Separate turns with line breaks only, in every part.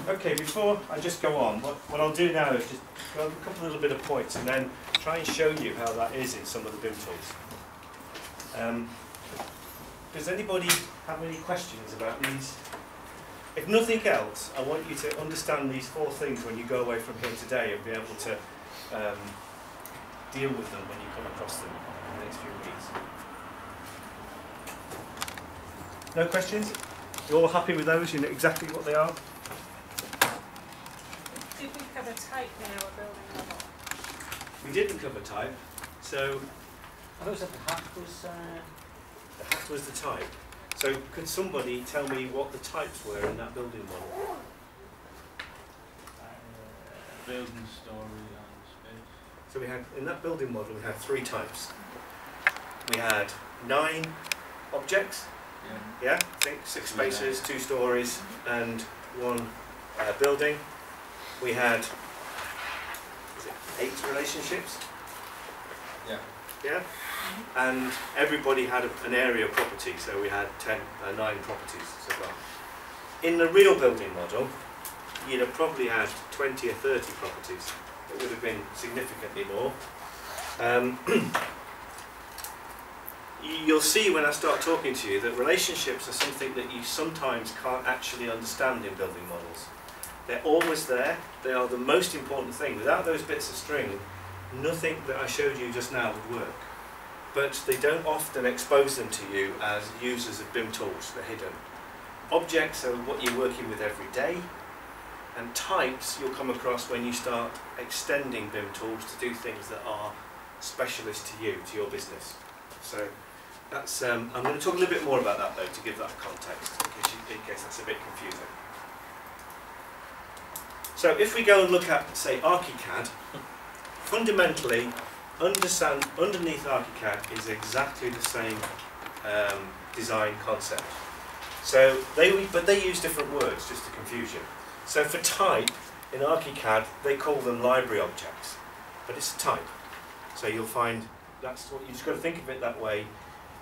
Okay, before I just go on, what I'll do now is just go over a couple of little bit of points and then try and show you how that is in some of the BIM tools. Does anybody have any questions about these? If nothing else, I want you to understand these 4 things when you go away from here today and be able to deal with them when you come across them in the next few weeks. No questions? You're all happy with those? You know exactly what they are?
Did we cover type in our building model?
We didn't cover type, so
I thought that the hat was...
the hat was the type. So could somebody tell me what the types were in that building model?
Building story and space.
So we had, in that building model, we had 3 types. We had 9 objects, yeah, I think 6 spaces, 2 stories, and 1 building. We had, is it 8 relationships?
Yeah.
Yeah? And everybody had an area property, so we had 9 properties so far. In the real building model, you'd have probably had 20 or 30 properties. It would have been significantly more. You'll see when I start talking to you that relationships are something that you sometimes can't actually understand in building models. They're always there. They are the most important thing. Without those bits of string, nothing that I showed you just now would work. But they don't often expose them to you as users of BIM tools. They're hidden. Objects are what you're working with every day, and types you'll come across when you start extending BIM tools to do things that are specialist to you, to your business. So that's, I'm going to talk a little bit more about that though, to give that context, in case that's a bit confusing. So if we go and look at, say, ArchiCAD, fundamentally, underneath ArchiCAD is exactly the same design concept. So but they use different words just to confuse you. So for type in ArchiCAD, they call them library objects, but it's a type. So you'll find that's what you just got to think of it that way.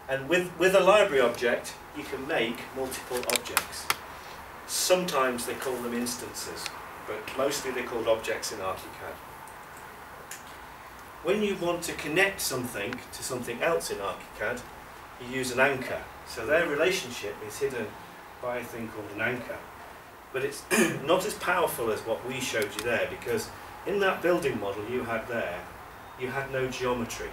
And with a library object, you can make multiple objects. Sometimes they call them instances, but mostly they're called objects in ArchiCAD. When you want to connect something to something else in ArchiCAD, you use an anchor. So their relationship is hidden by a thing called an anchor. But it's not as powerful as what we showed you there, because in that building model you had there, you had no geometry.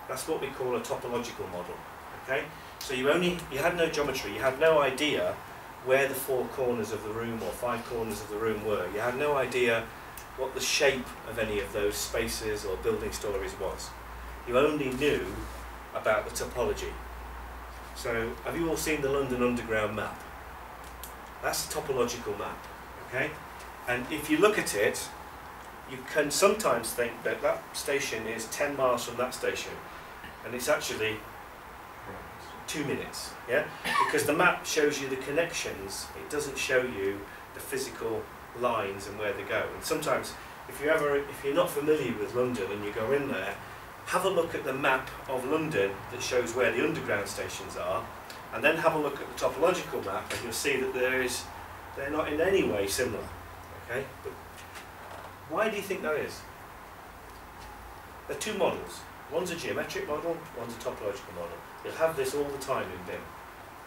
That's what we call a topological model. Okay? So you had no geometry, you had no idea where the 4 corners of the room or 5 corners of the room were. You had no idea what the shape of any of those spaces or building stories was. You only knew about the topology. So have you all seen the London Underground map? That's a topological map, okay? And if you look at it, you can sometimes think that that station is 10 miles from that station, and it's actually 2 minutes, yeah? Because the map shows you the connections, it doesn't show you the physical lines and where they go. And sometimes, if you're not familiar with London and you go in there, have a look at the map of London that shows where the underground stations are, and then have a look at the topological map, and you'll see that they're not in any way similar. Okay? But why do you think that is? There are 2 models. One's a geometric model, one's a topological model. You'll have this all the time in BIM.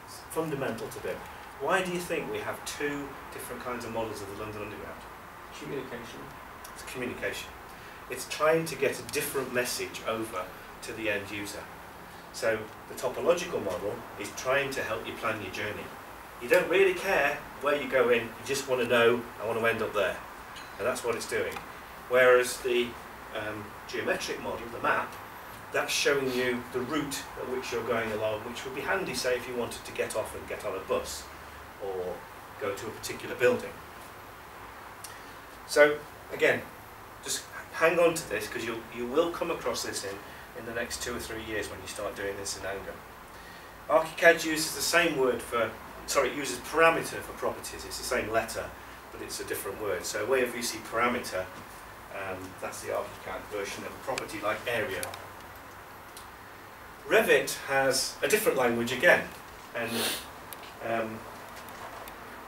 It's fundamental to BIM. Why do you think we have 2 different kinds of models of the London Underground?
Communication.
It's communication. It's trying to get a different message over to the end user. So the topological model is trying to help you plan your journey. You don't really care where you go in, you just want to know, I want to end up there. And that's what it's doing. Whereas the geometric model, the map, that's showing you the route at which you're going along, which would be handy, say, if you wanted to get off and get on a bus or go to a particular building. So again, just hang on to this, because you will come across this in the next 2 or 3 years when you start doing this in anger. ArchiCAD uses the same word for, sorry, it uses parameter for properties. It's the same letter, but it's a different word. So wherever you see parameter, that's the ArchiCAD version of a property like area. Revit has a different language again, and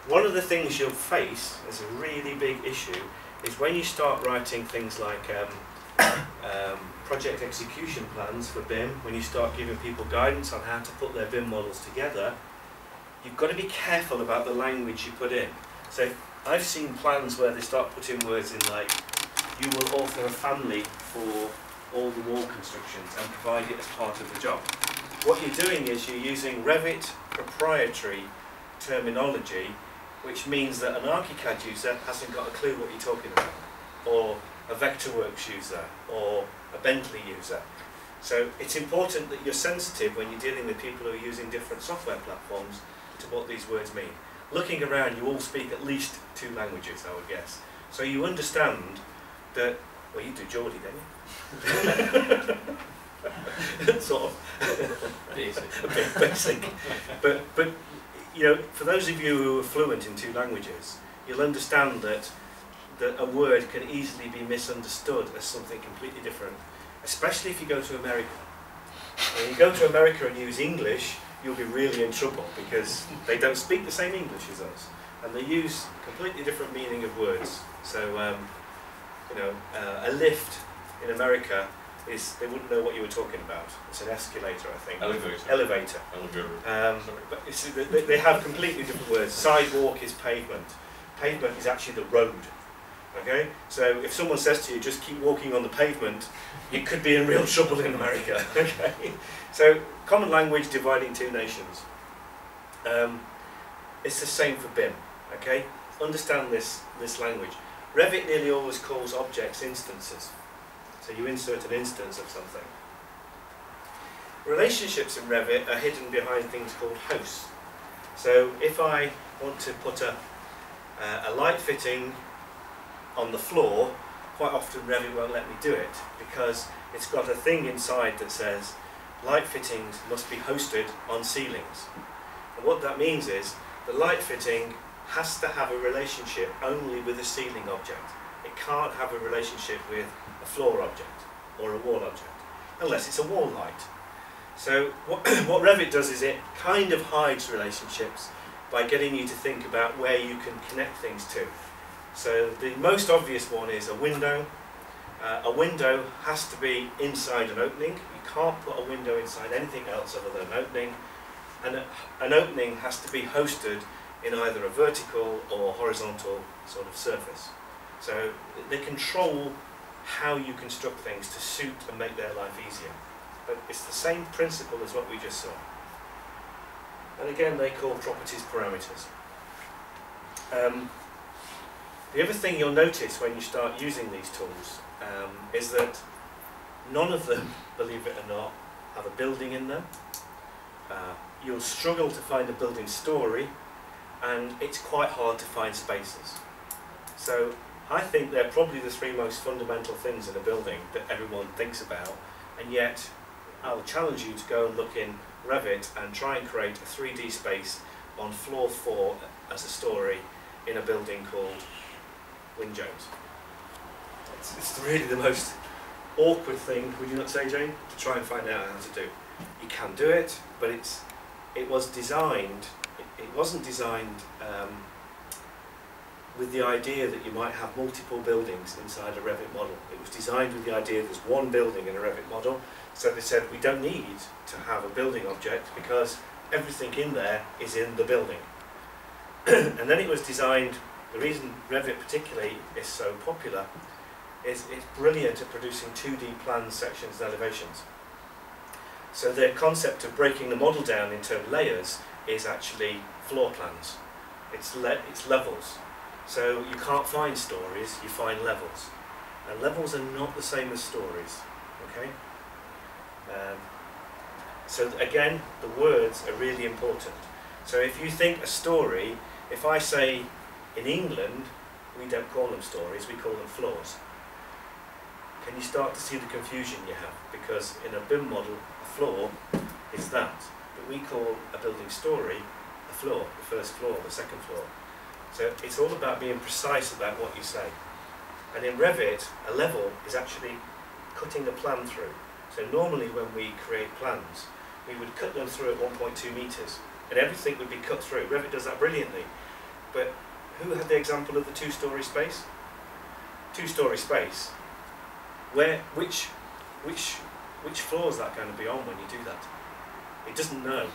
one of the things you'll face as a really big issue is when you start writing things like project execution plans for BIM, when you start giving people guidance on how to put their BIM models together, you've got to be careful about the language you put in. So I've seen plans where they start putting words in like, you will author a family for all the wall constructions and provide it as part of the job. What you're doing is you're using Revit proprietary terminology, which means that an ArchiCAD user hasn't got a clue what you're talking about, or a Vectorworks user, or a Bentley user. So it's important that you're sensitive when you're dealing with people who are using different software platforms to what these words mean. Looking around, you all speak at least 2 languages, I would guess. So you understand that, well, you do Geordie, don't you? Sort of.
Basic.
A bit basic. But you know, for those of you who are fluent in 2 languages, you'll understand that a word can easily be misunderstood as something completely different, especially if you go to America. When you go to America and use English, you'll be really in trouble because they don't speak the same English as us, and they use completely different meaning of words. So, you know, a lift in America is, they wouldn't know what you were talking about. It's an escalator, I think.
Elevator.
Elevator. But it's, they have completely different words. Sidewalk is pavement. Pavement is actually the road. Okay? So if someone says to you, just keep walking on the pavement, you could be in real trouble in America. Okay? So common language dividing 2 nations. It's the same for BIM. Okay? Understand this language. Revit nearly always calls objects instances. So you insert an instance of something. Relationships in Revit are hidden behind things called hosts. So if I want to put a light fitting on the floor, quite often Revit won't let me do it because it's got a thing inside that says light fittings must be hosted on ceilings. And what that means is the light fitting has to have a relationship only with a ceiling object. It can't have a relationship with a floor object or a wall object, unless it's a wall light. So what Revit does is it kind of hides relationships by getting you to think about where you can connect things to. So the most obvious one is a window. A window has to be inside an opening. You can't put a window inside anything else other than an opening. And an opening has to be hosted in either a vertical or horizontal sort of surface. So they control how you construct things to suit and make their life easier. But it's the same principle as what we just saw. And again, they call properties parameters. The other thing you'll notice when you start using these tools is that none of them, believe it or not, have a building in them. You'll struggle to find a building story, and it's quite hard to find spaces. So I think they're probably the 3 most fundamental things in a building that everyone thinks about, and yet I'll challenge you to go and look in Revit and try and create a 3D space on floor 4 as a story in a building called Wyn Jones. It's really the most awkward thing, would you not say, Jane, to try and find out how to do. You can do it, but it was designed, it wasn't designed with the idea that you might have multiple buildings inside a Revit model. It was designed with the idea there's one building in a Revit model, so they said we don't need to have a building object because everything in there is in the building. And then it was designed, the reason Revit particularly is so popular is it's brilliant at producing 2D plans, sections and elevations. So the concept of breaking the model down into layers is actually floor plans. It's levels. So you can't find stories, you find levels. And levels are not the same as stories. Okay? So again, the words are really important. So if you think a story, if I say in England, we don't call them stories, we call them floors. Can you start to see the confusion you have? Because in a BIM model, a floor is that. But we call a building story a floor, the first floor, the second floor. So it's all about being precise about what you say. And in Revit, a level is actually cutting a plan through. So normally when we create plans, we would cut them through at 1.2 meters, and everything would be cut through. Revit does that brilliantly. But who had the example of the two-storey space? Two-storey space. Which floor is that going to be on when you do that? It doesn't know.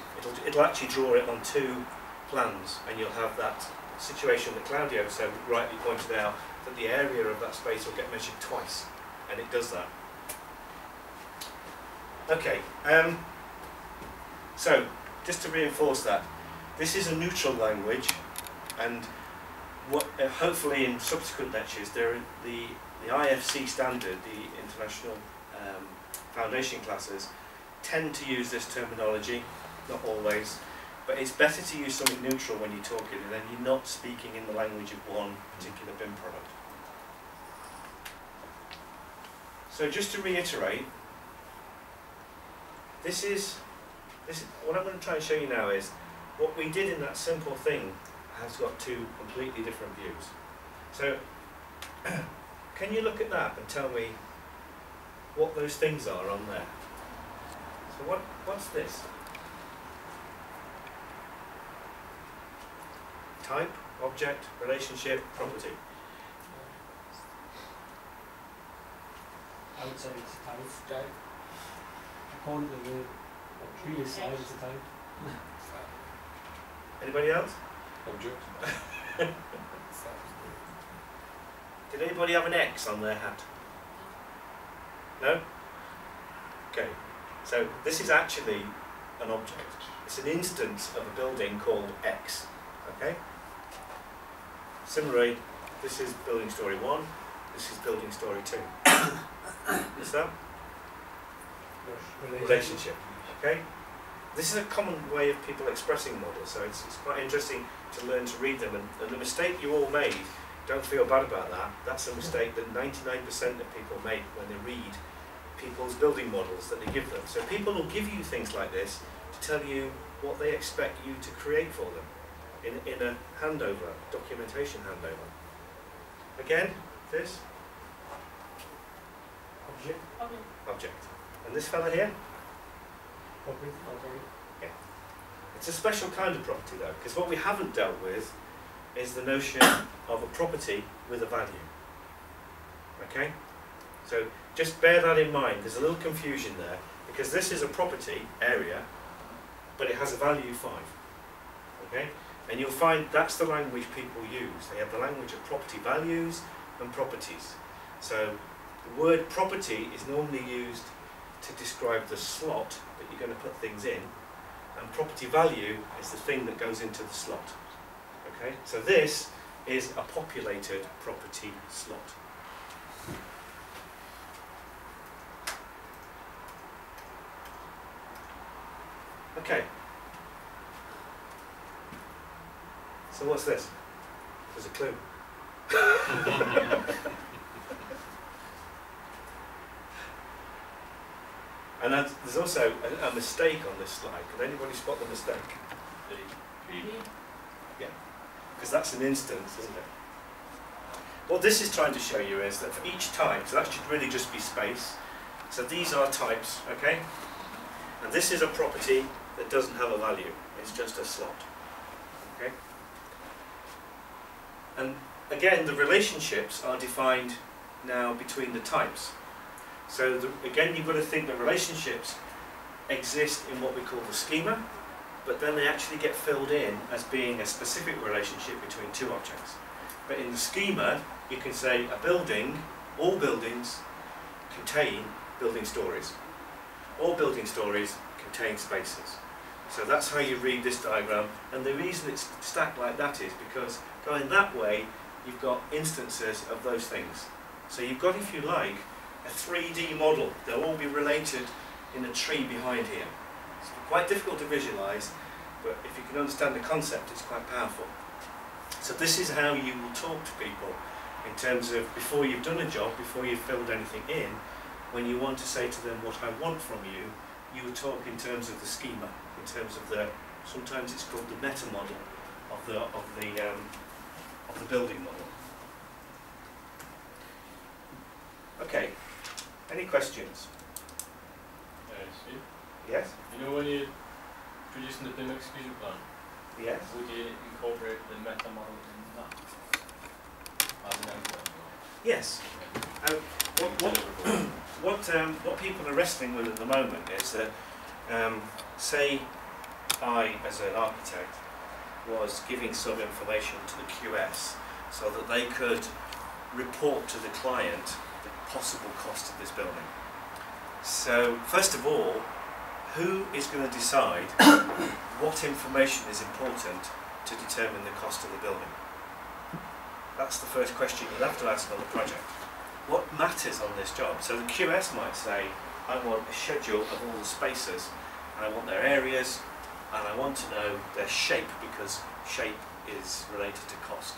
It'll actually draw it on two plans, and you'll have that situation that Claudio so rightly pointed out, that the area of that space will get measured twice, and it does that. Okay, so just to reinforce that, this is a neutral language, and what, hopefully in subsequent lectures, the IFC standard, the International Foundation classes, tend to use this terminology, not always, but it's better to use something neutral when you're talking, and then you're not speaking in the language of one particular BIM product. So just to reiterate, this is what I'm going to try and show you now is what we did in that simple thing has got two completely different views. So can you look at that and tell me what those things are on there? So what's this? Type, object, relationship, property.
I would say it's type. According to the previous slide, it's a type.
Anybody else?
Object.
Did anybody have an X on their hat? No? Okay. So this is actually an object. It's an instance of a building called X. Okay? Similarly, this is building story 1, this is building story 2. What's that? Relationship. Okay? This is a common way of people expressing models, so it's quite interesting to learn to read them. And the mistake you all made, don't feel bad about that, that's a mistake that 99% of people make when they read people's building models that they give them. So people will give you things like this to tell you what they expect you to create for them in a handover, documentation handover. Again, this? Object. And this fella here? Yeah. It's a special kind of property though, because what we haven't dealt with is the notion of a property with a value. Okay? So just bear that in mind. There's a little confusion there, because this is a property area, but it has a value 5. Okay? And you'll find that's the language people use. They have the language of property values and properties. So the word property is normally used to describe the slot that you're going to put things in, and property value is the thing that goes into the slot. Okay? So this is a populated property slot. Okay. So what's this? There's a clue. And there's also a mistake on this slide. Can anybody spot the mistake? Yeah. Because that's an instance, isn't it? What this is trying to show you is that for each type, so that should really just be space. So these are types, okay? And this is a property that doesn't have a value. It's just a slot. Okay? And again, the relationships are defined now between the types. So again, you've got to think that relationships exist in what we call the schema, but then they actually get filled in as being a specific relationship between two objects. But in the schema, you can say a building, all buildings contain building stories. All building stories contain spaces. So that's how you read this diagram, and the reason it's stacked like that is because going that way, you've got instances of those things. So you've got, if you like, a 3D model. They'll all be related in a tree behind here. It's quite difficult to visualize, but if you can understand the concept, it's quite powerful. So this is how you will talk to people in terms of before you've done a job, before you've filled anything in, when you want to say to them what I want from you, you will talk in terms of the schema, in terms of the, sometimes it's called the meta model of the building model. Okay, any questions?
Steve,
Yes?
you know when you're producing the BIM execution plan,
Yes.
Would you incorporate the meta model in that? As an endpoint?
Yes. What people are wrestling with at the moment is that, say, I, as an architect, was giving some information to the QS so that they could report to the client the possible cost of this building. So, first of all, who is going to decide what information is important to determine the cost of the building? That's the first question you'll have to ask on the project. What matters on this job? So the QS might say, I want a schedule of all the spaces, and I want their areas, and I want to know their shape, because shape is related to cost.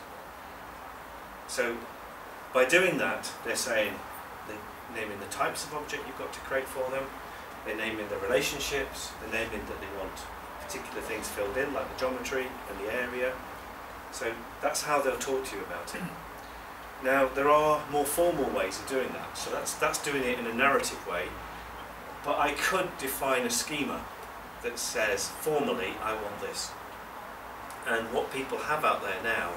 So by doing that, they're saying, they're naming the types of object you've got to create for them, they're naming the relationships, they're naming that they want particular things filled in, like the geometry and the area. So that's how they'll talk to you about it. Now, there are more formal ways of doing that, so that's doing it in a narrative way, but I could define a schema that says, formally, I want this. And what people have out there now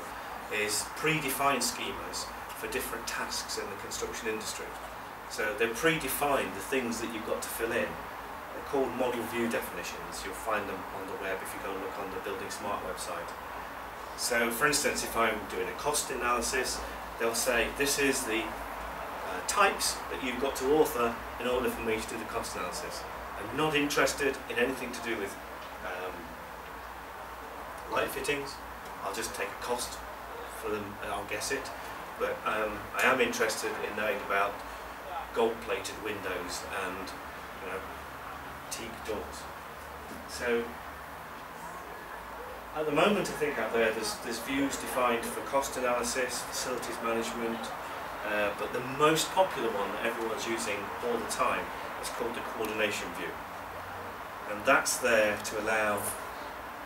is predefined schemas for different tasks in the construction industry. So they're predefined, the things that you've got to fill in. They're called model view definitions. You'll find them on the web if you go and look on the Building Smart website. So for instance, if I'm doing a cost analysis, they'll say, this is the types that you've got to author in order for me to do the cost analysis. I'm not interested in anything to do with light fittings. I'll just take a cost for them and I'll guess it. But I am interested in knowing about gold-plated windows and, you know, teak doors. So at the moment, I think out there's views defined for cost analysis, facilities management, but the most popular one that everyone's using all the time is called the coordination view. And that's there to allow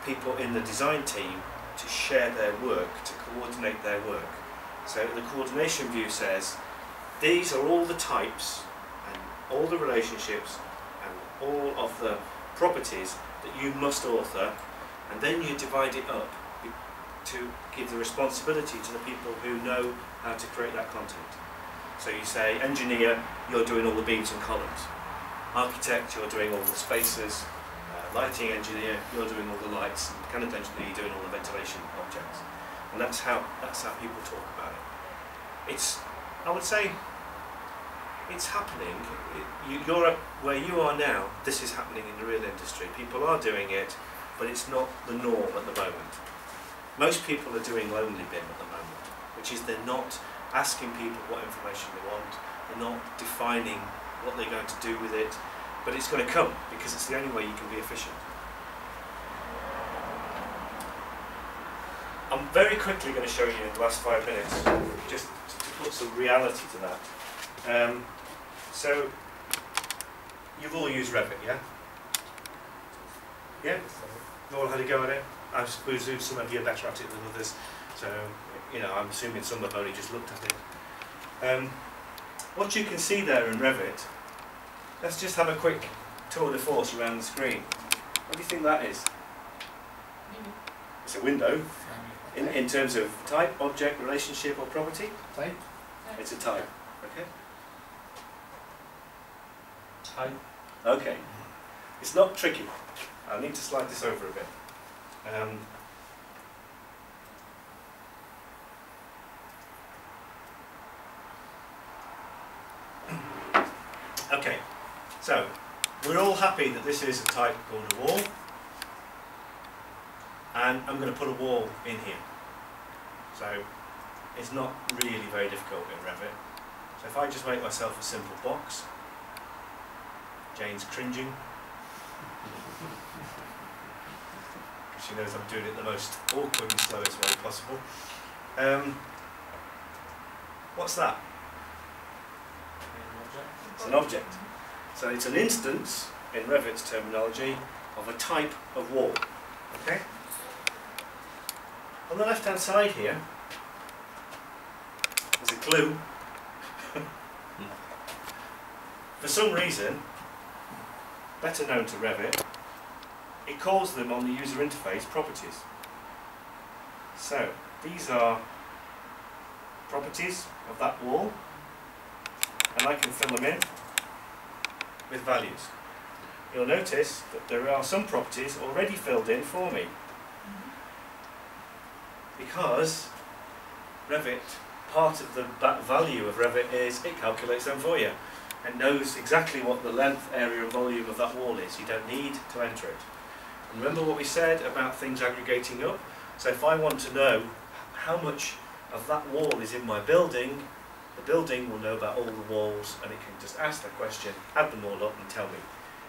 people in the design team to share their work, to coordinate their work. So the coordination view says, these are all the types and all the relationships and all of the properties that you must author, and then you divide it up to give the responsibility to the people who know how to create that content. So you say, engineer, you're doing all the beams and columns. Architect, you're doing all the spaces. Lighting engineer, you're doing all the lights. Mechanical engineer, you're doing all the ventilation objects. And that's how people talk about it. I would say, it's happening. You're at where you are now. This is happening in the real industry. People are doing it, but it's not the norm at the moment. Most people are doing lonely bin at the moment, which is they're not asking people what information they want. They're not defining what they're going to do with it. But it's going to come, because it's the only way you can be efficient. I'm very quickly going to show you in the last 5 minutes, just to put some reality to that. So, you've all used Revit, yeah? Yeah? You all had a go at it? I suppose some of you are better at it than others, so, you know, I'm assuming some have only just looked at it. What you can see there in Revit, let's just have a quick tour de force around the screen. What do you think that is? It's a window. In terms of type, object, relationship or property?
Type.
It's a type. Okay.
Type.
Okay. It's not tricky. I need to slide this over a bit. Okay. So, we're all happy that this is a type called a wall, and I'm going to put a wall in here. So, it's not really very difficult in Revit. So if I just make myself a simple box, Jane's cringing. She knows I'm doing it the most awkward and slowest way possible. What's that? It's an object. So it's an instance, in Revit's terminology, of a type of wall. Okay? On the left hand side here, there's a clue. For some reason, better known to Revit, it calls them on the user interface properties. So these are properties of that wall, and I can fill them in with values. You'll notice that there are some properties already filled in for me, because Revit, part of the value of Revit is it calculates them for you and knows exactly what the length, area and volume of that wall is. You don't need to enter it. And remember what we said about things aggregating up? So if I want to know how much of that wall is in my building, the building will know about all the walls, and it can just ask that question, add them all up and tell me.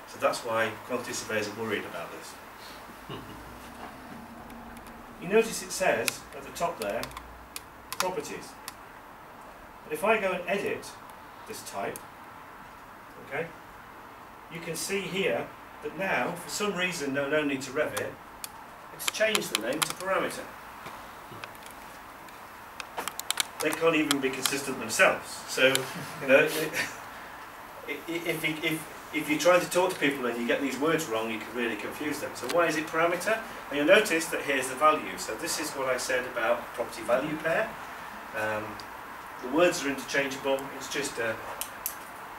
So that's why quantity surveyors are worried about this. You notice it says at the top there, properties. But if I go and edit this type, okay, you can see here that now, for some reason, no need to Revit, it's changed the name to parameter. They can't even be consistent themselves. So, you know, if you're trying to talk to people and you get these words wrong, you can really confuse them. So why is it parameter? And you'll notice that here's the value. So this is what I said about property value pair. The words are interchangeable. It's just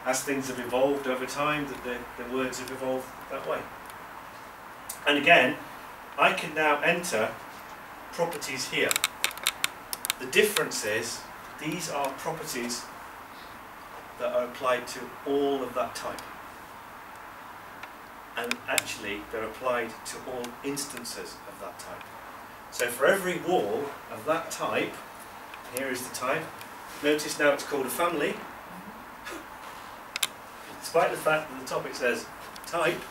as things have evolved over time that the words have evolved that way. And again, I can now enter properties here. The difference is these are properties that are applied to all of that type. And actually they're applied to all instances of that type. So for every wall of that type, here is the type. Notice now it's called a family. Despite the fact that the top it says type,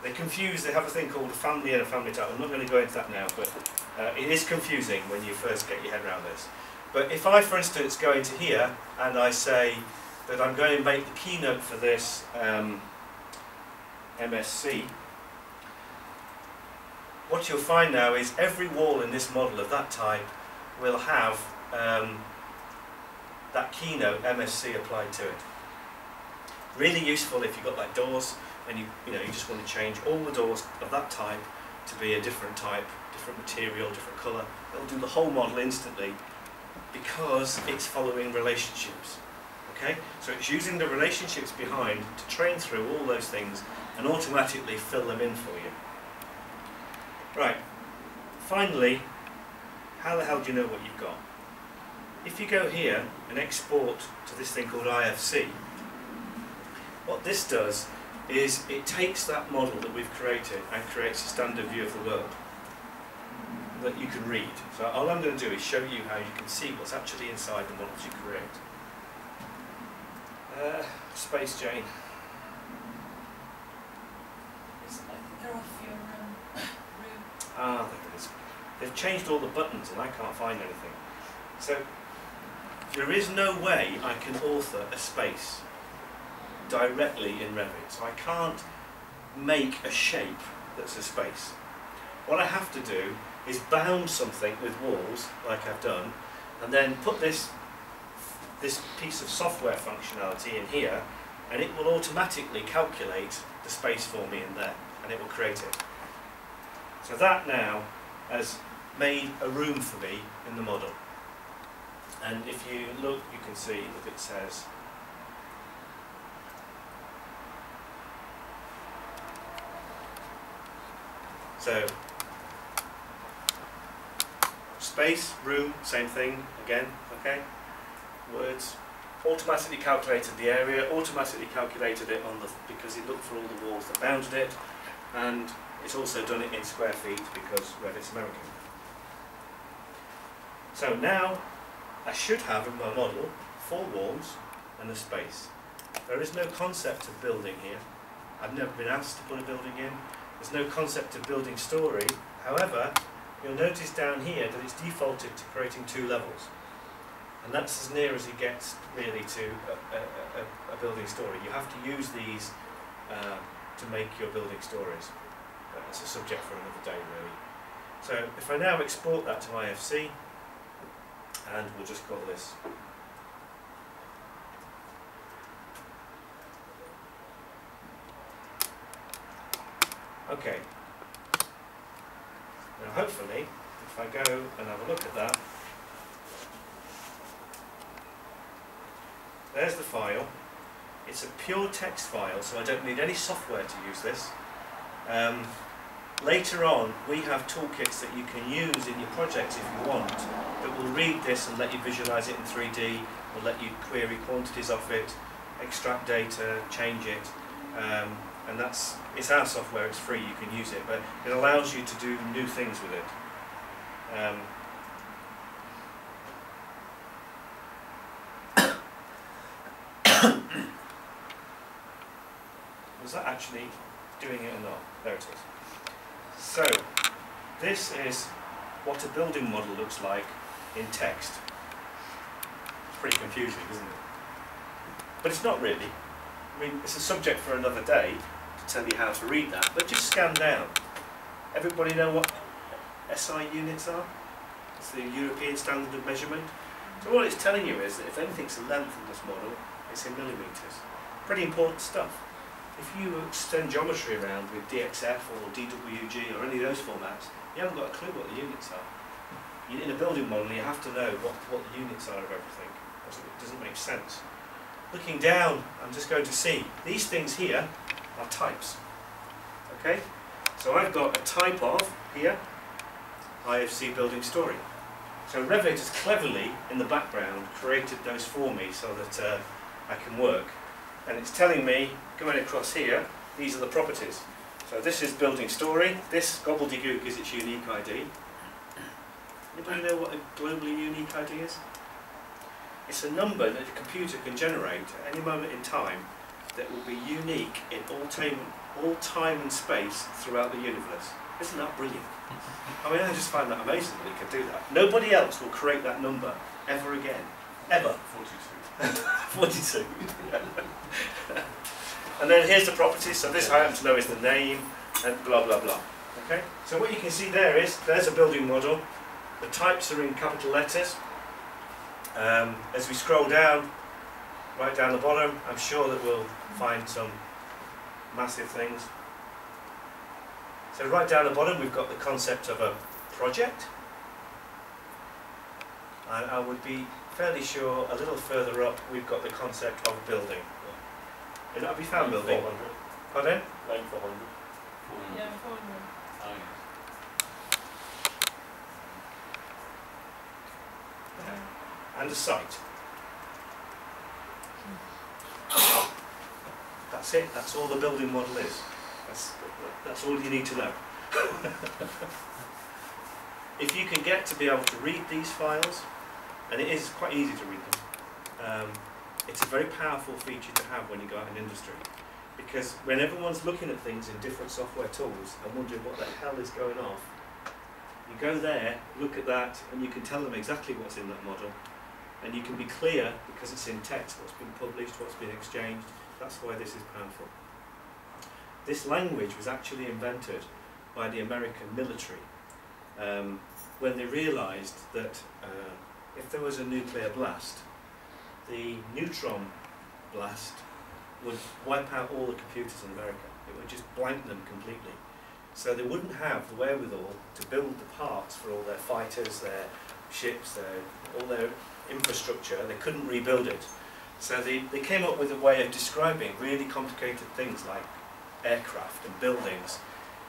they're confused. They have a thing called a family and a family type. I'm not going to go into that now, but it is confusing when you first get your head around this. But if I, for instance, go into here and I say that I'm going to make the keynote for this MSC, what you'll find now is every wall in this model of that type will have that keynote MSC applied to it. Really useful if you've got like doors and you just want to change all the doors of that type to be a different type, different material, different colour. It'll do the whole model instantly because it's following relationships. Okay, so it's using the relationships behind to train through all those things and automatically fill them in for you. Right, finally, how the hell do you know what you've got? If you go here and export to this thing called IFC, what this does is it takes that model that we've created and creates a standard view of the world that you can read. So all I'm going to do is show you how you can see what's actually inside the models you create. Space Jane.
They're off your room.
Ah, there it is. They've changed all the buttons and I can't find anything. So there is no way I can author a space directly in Revit. So I can't make a shape that's a space. What I have to do is bound something with walls, like I've done, and then put this piece of software functionality in here, and it will automatically calculate the space for me in there, and it will create it. So that now has made a room for me in the model. And if you look, you can see that it says so space, room, same thing again, okay? Words, automatically calculated the area, automatically calculated it on the, because it looked for all the walls that bounded it, and it's also done it in square feet because Revit's American. So now I should have in my model 4 walls and a space. There is no concept of building here. I've never been asked to put a building in. There's no concept of building story. However, you'll notice down here that it's defaulted to creating 2 levels. And that's as near as it gets really to a building story. You have to use these to make your building stories. That's a subject for another day really. So if I now export that to IFC, and we'll just call this okay. Now hopefully, if I go and have a look at that, there's the file. It's a pure text file, so I don't need any software to use this. Later on, we have toolkits that you can use in your projects if you want, that will read this and let you visualize it in 3D, will let you query quantities of it, extract data, change it, and it's our software, it's free, you can use it, but it allows you to do new things with it. Was that actually doing it or not? There it is. So, this is what a building model looks like in text. It's pretty confusing, isn't it? But it's not really. I mean, it's a subject for another day to tell you how to read that, but just scan down. Everybody know what SI units are? It's the European Standard of Measurement. So what it's telling you is that if anything's a length in this model, it's in millimetres. Pretty important stuff. If you extend geometry around with DXF or DWG or any of those formats, you haven't got a clue what the units are. In a building model, you have to know what the units are of everything. It doesn't make sense. Looking down, I'm just going to see, these things here are types. Okay? So I've got a type of, here, IFC building story. So Revit has cleverly, in the background, created those for me so that I can work. And it's telling me, going across here, these are the properties. So this is building story, this gobbledygook is its unique ID. Anybody know what a globally unique ID is? It's a number that the computer can generate at any moment in time that will be unique in all time and space throughout the universe. Isn't that brilliant? I mean, I just find that amazing that it can do that. Nobody else will create that number ever again. Ever. 42. And then here's the properties. So this I happen to know is the name and blah blah blah. Okay. So what you can see there is there's a building model. The types are in capital letters. As we scroll down, right down the bottom, I'm sure that we'll find some massive things. So right down the bottom, we've got the concept of a project. And I would be fairly sure a little further up we've got the concept of a building. Is that a found building?
400.
Pardon?
Line 400.
Yeah, 400.
Ah,
And a site. That's it, that's all the building model is. That's all you need to know. If you can get to be able to read these files, and it is quite easy to read them, it's a very powerful feature to have when you go out in industry. Because when everyone's looking at things in different software tools and wondering what the hell is going off, you go there, look at that, and you can tell them exactly what's in that model. And you can be clear, because it's in text, what's been published, what's been exchanged. That's why this is powerful. This language was actually invented by the American military when they realised that if there was a nuclear blast, the neutron blast would wipe out all the computers in America. It would just blank them completely. So they wouldn't have the wherewithal to build the parts for all their fighters, their ships, all their infrastructure. They couldn't rebuild it. So they came up with a way of describing really complicated things like aircraft and buildings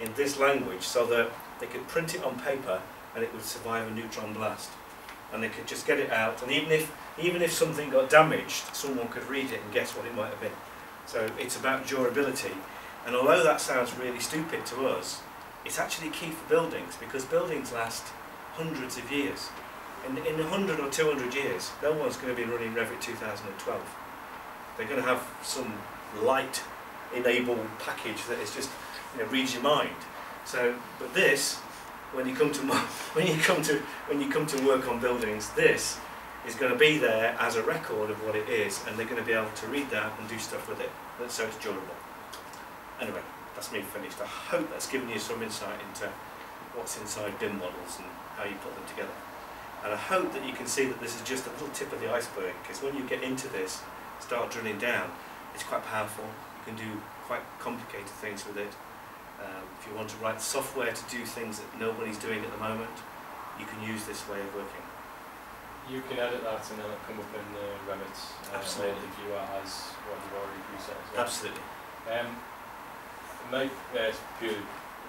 in this language so that they could print it on paper and it would survive a neutron blast. And they could just get it out, and even if something got damaged, someone could read it and guess what it might have been. So it's about durability. And although that sounds really stupid to us, it's actually key for buildings, because buildings last hundreds of years. In 100 or 200 years, no one's going to be running Revit 2012. They're going to have some light-enabled package that is just, reads your mind. So, but this, when you come to work on buildings, this is going to be there as a record of what it is, and they're going to be able to read that and do stuff with it, so it's durable. Anyway, that's me finished. I hope that's given you some insight into what's inside BIM models and how you put them together. And I hope that you can see that this is just a little tip of the iceberg, because when you get into this, start drilling down, it's quite powerful. You can do quite complicated things with it. If you want to write software to do things that nobody's doing at the moment, you can use this way of working.
You can edit that and then it'll come up in Revit.
Absolutely.
If you as what you've already preset as well.
Absolutely.
It's purely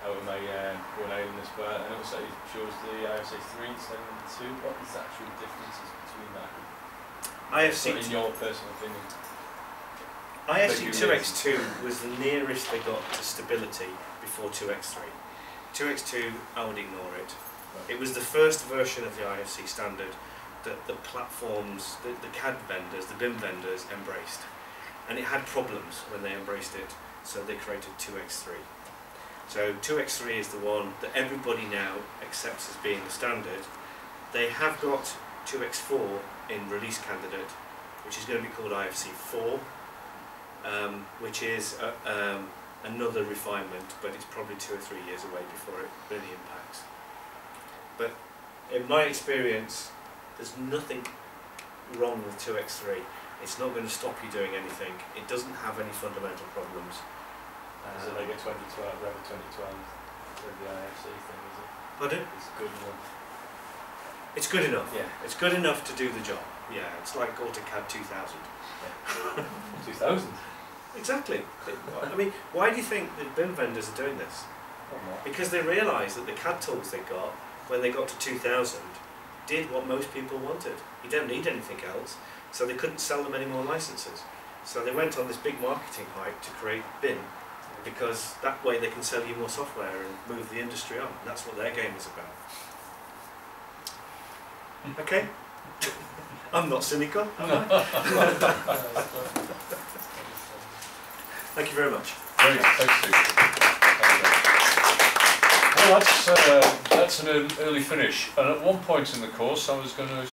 out of my own eye in this, but I noticed that it shows the IFC 3 instead of the 2. What is the actual differences between that?
IFC,
in your personal opinion?
IFC 2x2 was the nearest they got to stability before 2x3. 2x2, I would ignore it. It was the first version of the IFC standard that the platforms, the CAD vendors, the BIM vendors embraced. And it had problems when they embraced it, so they created 2x3. So 2x3 is the one that everybody now accepts as being the standard. They have got 2x4 in release candidate, which is going to be called IFC 4, which is another refinement, but it's probably 2 or 3 years away before it really impacts. But in my experience, there's nothing wrong with 2x3. It's not going to stop you doing anything. It doesn't have any fundamental problems.
Is it like a 2012, Revit 2012 with the IFC thing, is it?
Pardon?
It's good enough.
It's good enough.
Yeah.
It's good enough to do the job. Yeah, it's like AutoCAD 2000.
2000?
Exactly. I mean, why do you think the BIM vendors are doing this? Because they realised that the CAD tools they got, when they got to 2000, did what most people wanted. You don't need anything else, so they couldn't sell them any more licenses. So they went on this big marketing hype to create BIM, because that way they can sell you more software and move the industry on. That's what their game is about. Okay? I'm not cynical, am I? Thank you very much.
Brilliant, thanks Steve. Well, that's an early finish. And at one point in the course, I was going to